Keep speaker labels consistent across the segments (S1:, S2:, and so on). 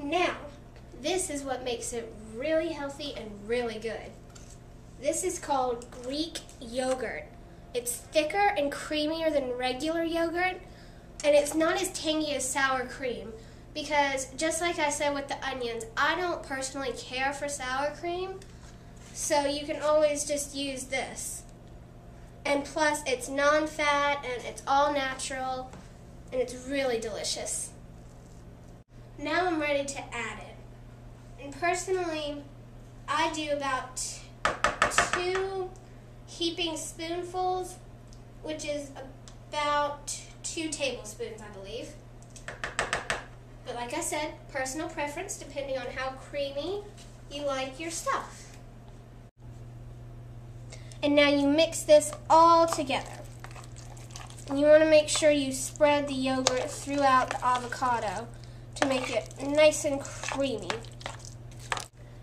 S1: Now, this is what makes it really healthy and really good. This is called Greek yogurt. It's thicker and creamier than regular yogurt, and it's not as tangy as sour cream because, just like I said with the onions, I don't personally care for sour cream, so you can always just use this. And plus, it's non-fat and it's all natural, and it's really delicious. Now I'm ready to add it. And personally, I do about 2 heaping spoonfuls, which is about 2 tablespoons, I believe. But like I said, personal preference depending on how creamy you like your stuff. And now you mix this all together. And you want to make sure you spread the yogurt throughout the avocado to make it nice and creamy.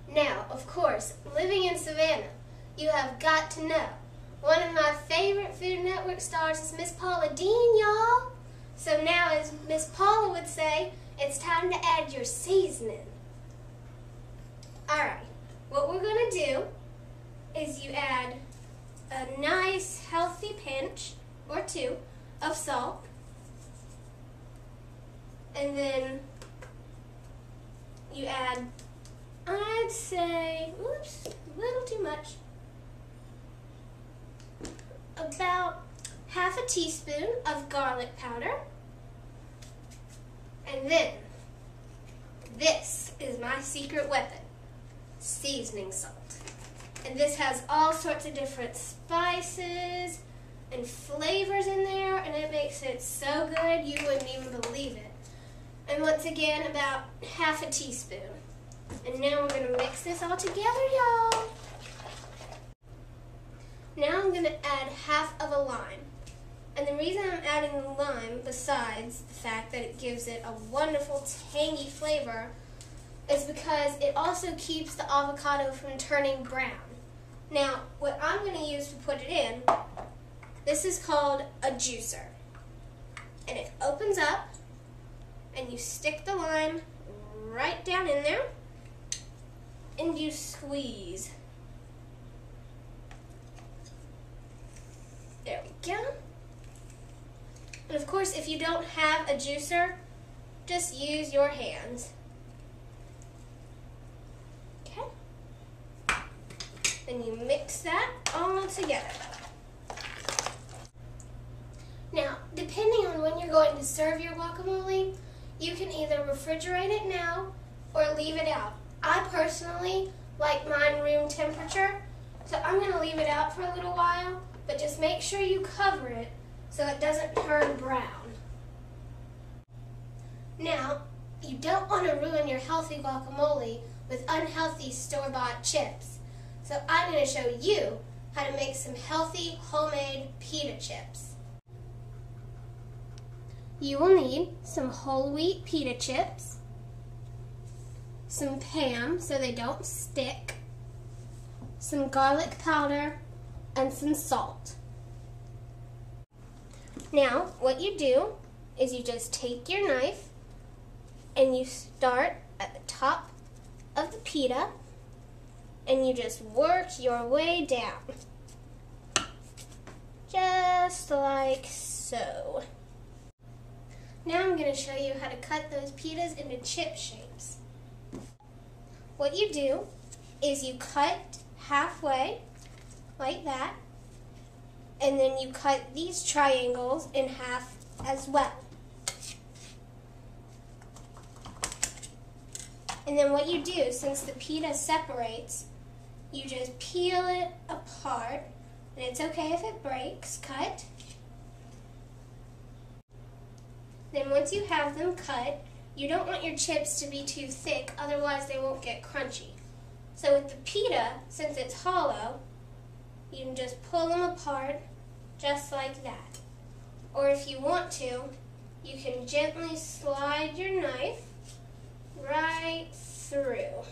S1: Now, of course, living in Savannah, you have got to know, one of my favorite Food Network stars is Miss Paula Deen, y'all. So now, as Miss Paula would say, it's time to add your seasoning. Alright, what we're going to do is you add a nice healthy pinch or 2 of salt, and then you add, I'd say, oops, a little too much, about half a teaspoon of garlic powder, and then this is my secret weapon, seasoning salt. And this has all sorts of different spices and flavors in there, and it makes it so good you wouldn't even believe it. And once again, about half a teaspoon. And now we're going to mix this all together, y'all. Now I'm going to add half of a lime. And the reason I'm adding the lime, besides the fact that it gives it a wonderful tangy flavor, is because it also keeps the avocado from turning brown. Now, what I'm going to use to put it in, this is called a juicer. And it opens up, and you stick the lime right down in there, and you squeeze. There we go. And of course, if you don't have a juicer, just use your hands. Okay? Then you mix that all together. Now, depending on when you're going to serve your guacamole, you can either refrigerate it now or leave it out. I personally like mine room temperature, so I'm going to leave it out for a little while, but just make sure you cover it so it doesn't turn brown. Now, you don't want to ruin your healthy guacamole with unhealthy store-bought chips, so I'm going to show you how to make some healthy homemade pita chips. You will need some whole wheat pita chips, some Pam so they don't stick, some garlic powder, and some salt. Now, what you do is you just take your knife and you start at the top of the pita and you just work your way down. Just like so. Now I'm going to show you how to cut those pitas into chip shapes. What you do is you cut halfway, like that, and then you cut these triangles in half as well. And then what you do, since the pita separates, you just peel it apart, and it's okay if it breaks, cut. Then once you have them cut, you don't want your chips to be too thick, otherwise they won't get crunchy. So with the pita, since it's hollow, you can just pull them apart just like that. Or if you want to, you can gently slide your knife right through.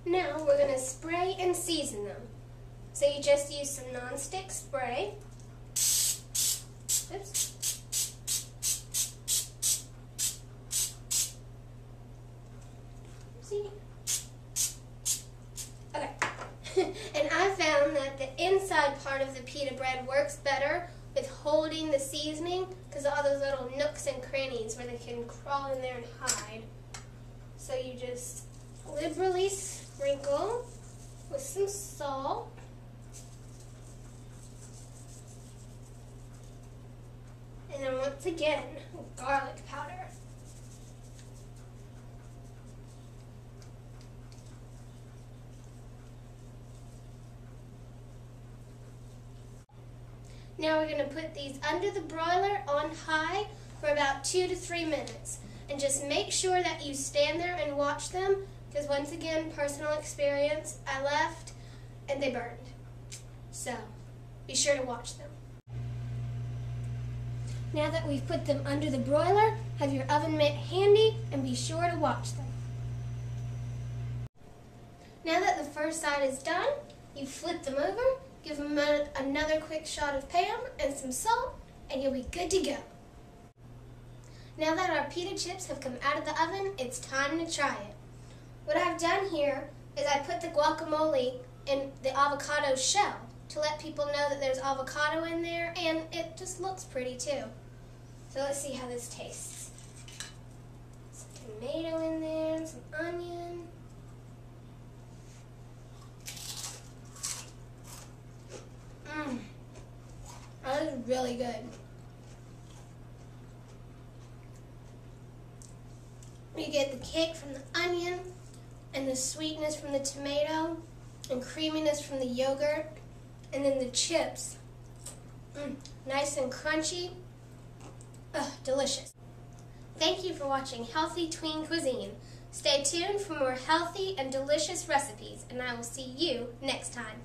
S1: Now we're going to spray and season them. So you just use some non-stick spray. Oops. seasoning because of all those little nooks and crannies where they can crawl in there and hide. So you just liberally sprinkle with some salt. And then once again, garlic powder. Now we're going to put these under the broiler on high for about 2 to 3 minutes. And just make sure that you stand there and watch them, because once again, personal experience, I left and they burned. So be sure to watch them. Now that we've put them under the broiler, have your oven mitt handy and be sure to watch them. Now that the first side is done, you flip them over, give them another quick shot of Pam and some salt, and you'll be good to go. Now that our pita chips have come out of the oven, it's time to try it. What I've done here is I put the guacamole in the avocado shell to let people know that there's avocado in there, and it just looks pretty too. So let's see how this tastes. Some tomato in there, and some onion. That is really good. You get the kick from the onion and the sweetness from the tomato and creaminess from the yogurt, and then the chips. Nice and crunchy. Delicious. Thank you for watching Healthy Tween Cuisine. Stay tuned for more healthy and delicious recipes, and I will see you next time.